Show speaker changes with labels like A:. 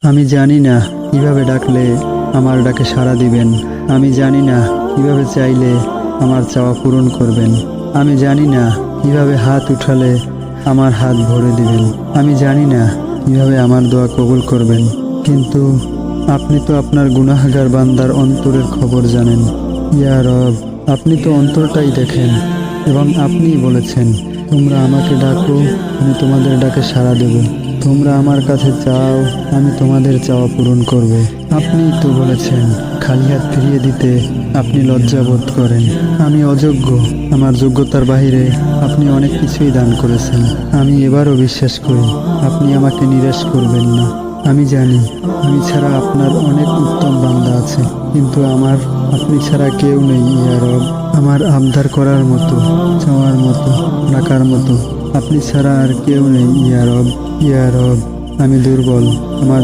A: আমি জানি না কিভাবে ডাকলে আমার ডাকে সাড়া দিবেন। আমি জানি না কিভাবে চাইলে আমার চাওয়া পূরণ করবেন। আমি জানি না কিভাবে হাত উঠালে আমার হাত ভরে দিবেন। আমি জানি না কিভাবে আমার দোয়া কবুল করবেন, কিন্তু আপনি তো আপনার গুনাহগার বান্দার অন্তরের খবর জানেন। ইয়া রব, আপনি তো অন্তরটাই দেখেন এবং আপনিই বলেছেন, তোমরা আমাকে ডাকো, আমি তোমাদের ডাকে সাড়া দেব। তোমরা আমার কাছে চাও, আমি তোমাদের চাওয়া পূরণ করব। আপনিই তো বলেছেন, খালি হাত ফিরিয়ে দিতে আপনি লজ্জা বোধ করেন। আমি অযোগ্য, আমার যোগ্যতার বাহিরে আপনি অনেক কিছুই দান করেছেন। আমি এবারও বিশ্বাস করি আপনি আমাকে নিরাশ করবেন না। আমি জানি আমি ছাড়া আপনার অনেক উত্তম বান্দা আছে, কিন্তু আপনি ছাড়া কেউ নেই। ইয়া রব, আমার আবদার করার মতো, চাওয়ার মতো, ডাকার মতো আপনি ছাড়া আর কেউ নেই। ইয়া রব, ইয়া রব, আমি দুর্বল, আমার